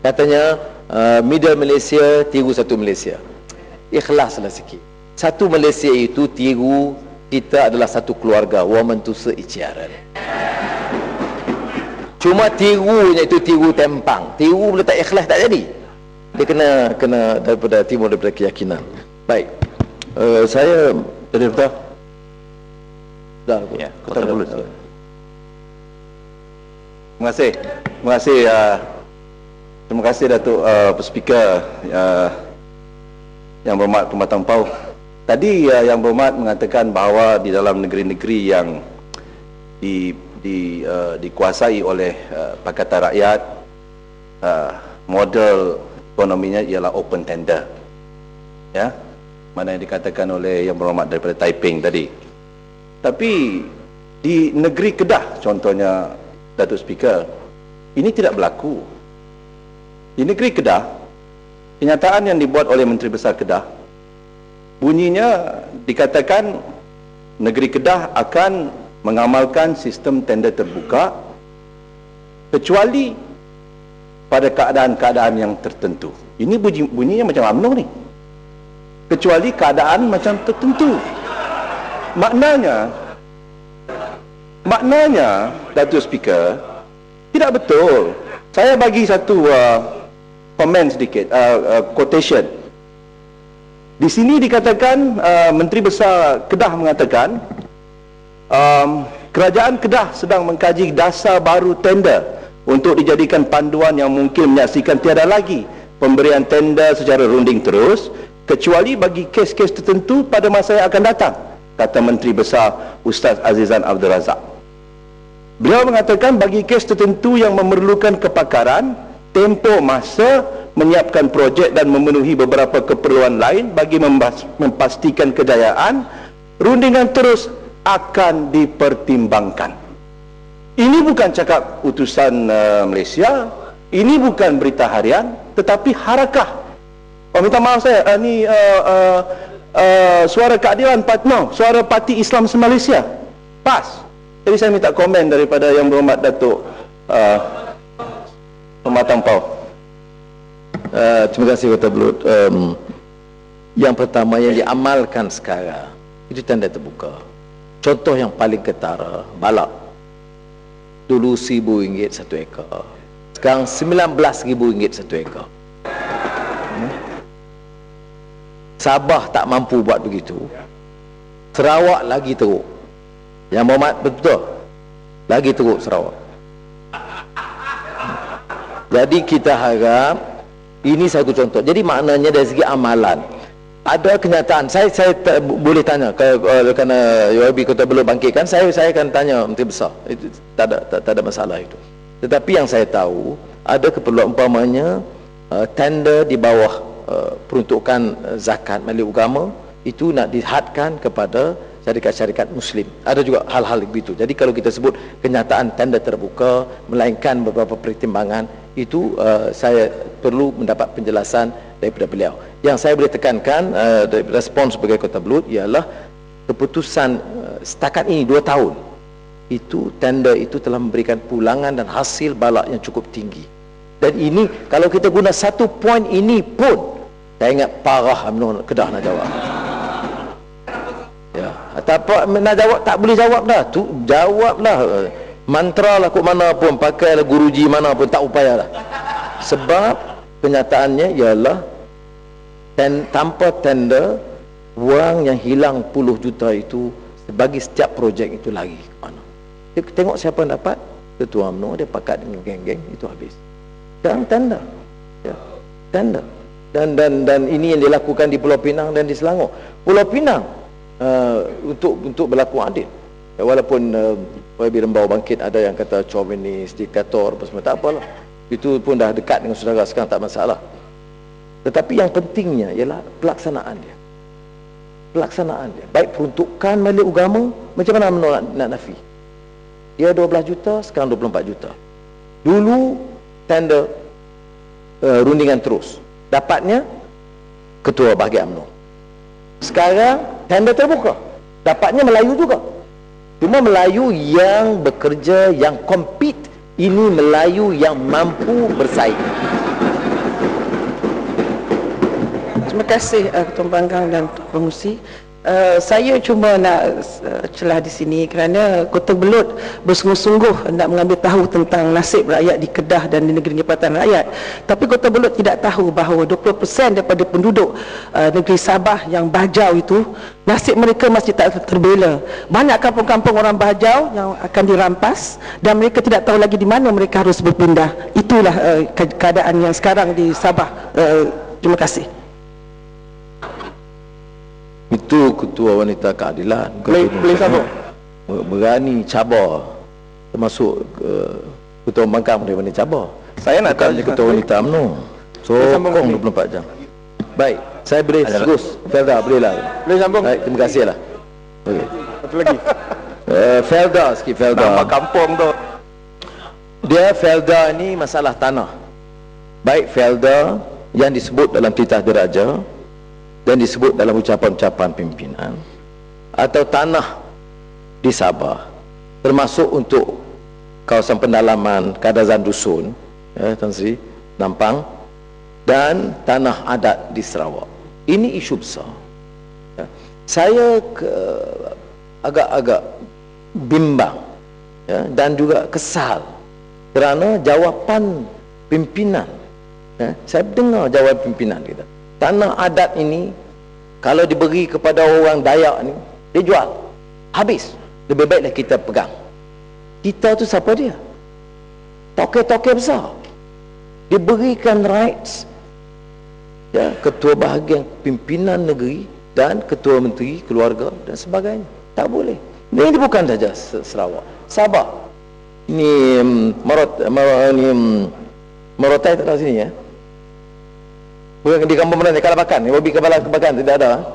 Katanya middle Malaysia tiru satu Malaysia. Ikhlaslah sikit. Satu Malaysia itu tiru kita adalah satu keluarga, woman tu seicaran. Cuma tirunya itu tiru tempang. Tiru bila tak ikhlas tak jadi. Dia kena daripada timur, daripada keyakinan. Baik. Saya jadi betul. Dah aku. Ya, Kota Belud. Terima kasih. Terima kasih Datuk Speaker yang berhormat Permatang Pau. Tadi yang berhormat mengatakan bahawa di dalam negeri-negeri yang dikuasai oleh Pakatan Rakyat, model ekonominya ialah open tender. Ya, mana yang dikatakan oleh yang berhormat daripada Taiping tadi. Tapi di negeri Kedah contohnya, Datuk Speaker, ini tidak berlaku. Di negeri Kedah, kenyataan yang dibuat oleh Menteri Besar Kedah, bunyinya dikatakan negeri Kedah akan mengamalkan sistem tender terbuka kecuali pada keadaan-keadaan yang tertentu. Ini bunyinya macam UMNO ni. Kecuali keadaan macam tertentu. Maknanya, Datuk Speaker, tidak betul. Saya bagi satu komen sedikit, quotation. Di sini dikatakan, Menteri Besar Kedah mengatakan, kerajaan Kedah sedang mengkaji dasar baru tender untuk dijadikan panduan yang mungkin menyaksikan tiada lagi pemberian tender secara runding terus, kecuali bagi kes-kes tertentu pada masa yang akan datang, kata Menteri Besar Ustaz Azizan Abdul Razak. Beliau mengatakan bagi kes tertentu yang memerlukan kepakaran, tempoh masa, menyiapkan projek dan memenuhi beberapa keperluan lain bagi memastikan kejayaan, rundingan terus akan dipertimbangkan. Ini bukan cakap utusan Malaysia, ini bukan berita harian, tetapi harakah. Minta maaf saya, ini Suara Keadilan Suara Parti Islam Malaysia, PAS. Jadi saya minta komen daripada yang berhormat Datuk Permatang Pau. Terima kasih Kota Belud. Yang pertama yang diamalkan sekarang itu tender terbuka. Contoh yang paling ketara, Balak. Dulu RM1,000 satu ekar, sekarang RM19,000 satu ekar. Sabah tak mampu buat begitu, Sarawak lagi teruk. Yang berhormat betul, lagi teruk Sarawak. Jadi kita harap ini satu contoh. Jadi maknanya dari segi amalan ada kenyataan. Saya boleh tanya kerana UIB Kota Belud bangkitkan, saya akan tanya Menteri Besar. Itu tak ada masalah itu. Tetapi yang saya tahu ada keperluan, umpamanya tender di bawah peruntukan zakat milik agama itu nak dihadkan kepada syarikat-syarikat Muslim. Ada juga hal-hal begitu. Jadi kalau kita sebut kenyataan tender terbuka melainkan beberapa pertimbangan, itu saya perlu mendapat penjelasan daripada beliau. Yang saya boleh tekankan respon sebagai Kota Belud ialah keputusan setakat ini 2 tahun itu tender itu telah memberikan pulangan dan hasil balak yang cukup tinggi. Dan ini kalau kita guna satu poin ini pun saya ingat parah UMNO Kedah nak jawab. Ya, nak jawab tak boleh jawab dah. Tu jawablah. Mantra lah kok mana pun, pakailah guruji mana pun, tak upaya dah. Sebab kenyataannya ialah tanpa tender, wang yang hilang puluh juta itu bagi setiap projek itu lagi ke mana. Dia tengok siapa yang dapat, ketua UMNO dia pakat dengan geng-geng itu habis. Dan tender. Ya, tender. Dan ini yang dilakukan di Pulau Pinang dan di Selangor. Pulau Pinang untuk berlaku adil. Ya, walaupun YB Rembau bangkit ada yang kata chauvinis, diktator apa semua, tak apalah. Itu pun dah dekat dengan saudara sekarang, tak masalah. Tetapi yang pentingnya ialah pelaksanaan dia. Pelaksanaan dia. Baik peruntukan milik agama, macam mana menolak nak nafi. Dia 12 juta, sekarang 24 juta. Dulu tender rundingan terus. Dapatnya ketua bahagian UMNO. Sekarang tender terbuka. Dapatnya Melayu juga. Cuma Melayu yang bekerja, yang compete, ini Melayu yang mampu bersaing. Terima kasih Ketua Pembangkang dan Ketua Pengurusi. Saya cuma nak celah di sini kerana Kota Belud bersungguh-sungguh nak mengambil tahu tentang nasib rakyat di Kedah dan di negeri Jabatan Rakyat. Tapi Kota Belud tidak tahu bahawa 20% daripada penduduk negeri Sabah yang bajau itu, nasib mereka masih tak terbela. Banyak kampung-kampung orang bajau yang akan dirampas dan mereka tidak tahu lagi di mana mereka harus berpindah. Itulah keadaan yang sekarang di Sabah. Terima kasih. Itu Ketua Wanita Keadilan. Boleh sambung? Berani cabar, termasuk Ketua Pembangkang dari Wanita cabar. Saya nak tanya Ketua Wanita UMNO. Sokong 24 jam. Baik, saya boleh terus. Felda, bolehlah. Boleh sambung? Baik, terima kasih lah. Okay. Satu lagi. Felda sikit, Felda. Nama kampung tu. Dia Felda ni masalah tanah. Baik Felda yang disebut dalam titah diraja dan disebut dalam ucapan-ucapan pimpinan, atau tanah di Sabah termasuk untuk kawasan pendalaman Kadazan Dusun, Tan Sri Nampang, dan tanah adat di Sarawak. Ini isu besar. Saya agak-agak bimbang dan juga kesal kerana jawapan pimpinan. Saya dengar jawapan pimpinan kita, tanah adat ini kalau diberi kepada orang Dayak ni, dia jual habis. Lebih baiklah kita pegang. Kita tu siapa dia? Toke-toke besar. Diberikan rights ketua bahagian pimpinan negeri dan ketua menteri keluarga dan sebagainya. Tak boleh. Ini bukan saja Sarawak, Sabah. Ini Morotai tak tahu sini ya. Bukan di kampung mana, Kalabakan. Wabi Kalabakan tidak ada.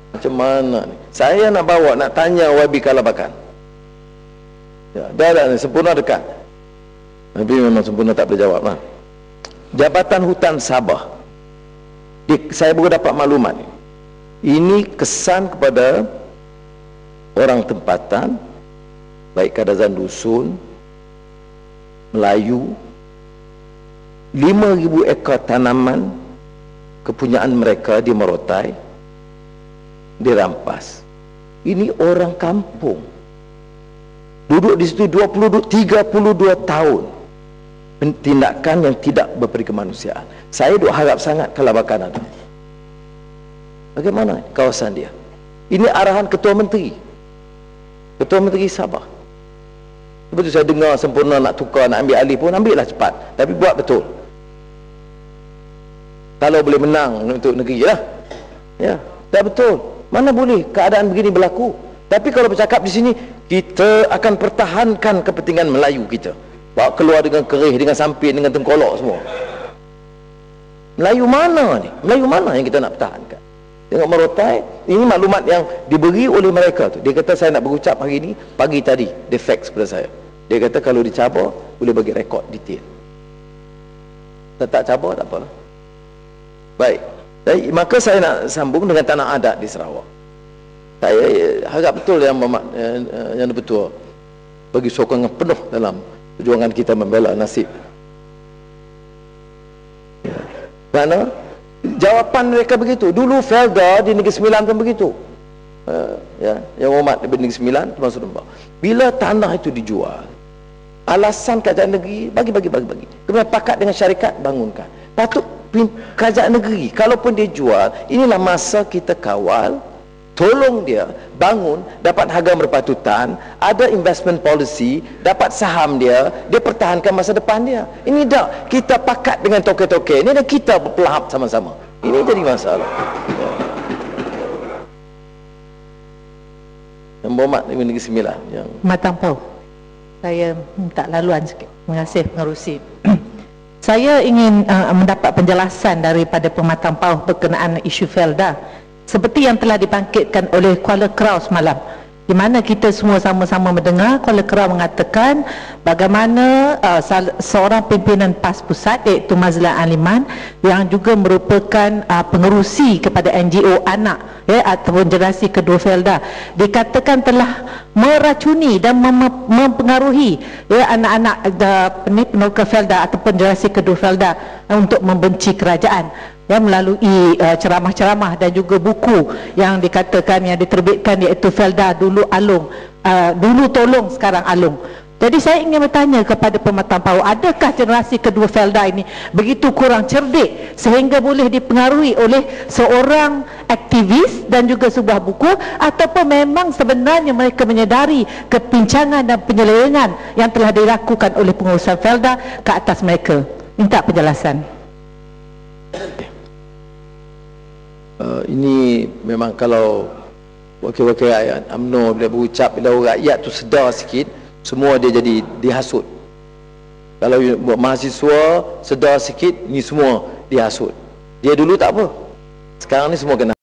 Macam mana ni? Saya nak bawa, nak tanya Wabi Kalabakan. Ya, dah ada ni, sempurna dekat. Tapi memang sempurna tak boleh jawab lah. Jabatan Hutan Sabah. Saya baru dapat maklumat ni. Ini kesan kepada orang tempatan, baik Kadazan Dusun, Melayu, 5,000 ekar tanaman kepunyaan mereka di Morotai dirampas. Ini orang kampung duduk di situ 32 tahun. Tindakan yang tidak berperi kemanusiaan. Saya duk harap sangat Kalabakan ada. Bagaimana kawasan dia? Ini arahan Ketua Menteri Sabah. Betul, saya dengar sempurna nak tukar, nak ambil alih pun, ambillah cepat, tapi buat betul. Kalau boleh menang untuk negeri lah. Ya, tak betul. Mana boleh keadaan begini berlaku. Tapi kalau bercakap di sini, kita akan pertahankan kepentingan Melayu kita. Bawa keluar dengan kerih, dengan samping, dengan tengkolok semua. Melayu mana ni? Melayu mana yang kita nak pertahankan? Tengok Morotai, ini maklumat yang diberi oleh mereka tu. Dia kata saya nak berucap hari ini, pagi tadi, dia fax kepada saya. Dia kata kalau dicabar, boleh bagi rekod detail. Tak cabar, tak apalah. Baik, maka saya nak sambung dengan tanah adat di Sarawak. Saya harap betul yang betul bagi sokongan penuh dalam perjuangan kita membela nasib. Mana jawapan mereka begitu. Dulu Felda di Negeri Sembilan pun begitu. Yang hormat di Negeri Sembilan termasuk Lembah. Bila tanah itu dijual, alasan kerajaan negeri bagi. Kemudian pakat dengan syarikat bangunkan. Patut kerajaan negeri, kalaupun dia jual, inilah masa kita kawal, tolong dia bangun, dapat harga berpatutan, ada investment policy, dapat saham dia pertahankan masa depan dia. Ini tak kita pakat dengan toke-toke ini dan kita berpelahap sama-sama. Ini jadi masalah. Yang berhormat di Negeri Sembilan yang Matang Pau, saya minta laluan sikit. Terima kasih pengerusi. Saya ingin mendapat penjelasan daripada Pematang Pau berkenaan isu Felda seperti yang telah dibangkitkan oleh Kuala Krau semalam, di mana kita semua sama-sama mendengar Kuala Krau mengatakan bagaimana seorang pimpinan PAS Pusat iaitu Mazlan Aliman yang juga merupakan pengerusi kepada NGO anak ataupun generasi kedua Felda dikatakan telah meracuni dan mempengaruhi anak-anak peneroka Felda ataupun generasi kedua Felda untuk membenci kerajaan. ya, melalui ceramah-ceramah dan juga buku yang dikatakan, yang diterbitkan, iaitu Felda Dulu Alung, Dulu Tolong Sekarang Alung. Jadi saya ingin bertanya kepada Pematang Pauh, adakah generasi kedua Felda ini begitu kurang cerdik sehingga boleh dipengaruhi oleh seorang aktivis dan juga sebuah buku, ataupun memang sebenarnya mereka menyedari kepincangan dan penyelewengan yang telah dilakukan oleh pengurusan Felda ke atas mereka? Minta penjelasan. Ini memang kalau wakil-wakil rakyat UMNO bila berucap, bila rakyat tu sedar sikit, semua dia jadi dihasut. Kalau buat mahasiswa sedar sikit, ni semua dihasut. Dia dulu tak apa, sekarang ni semua kena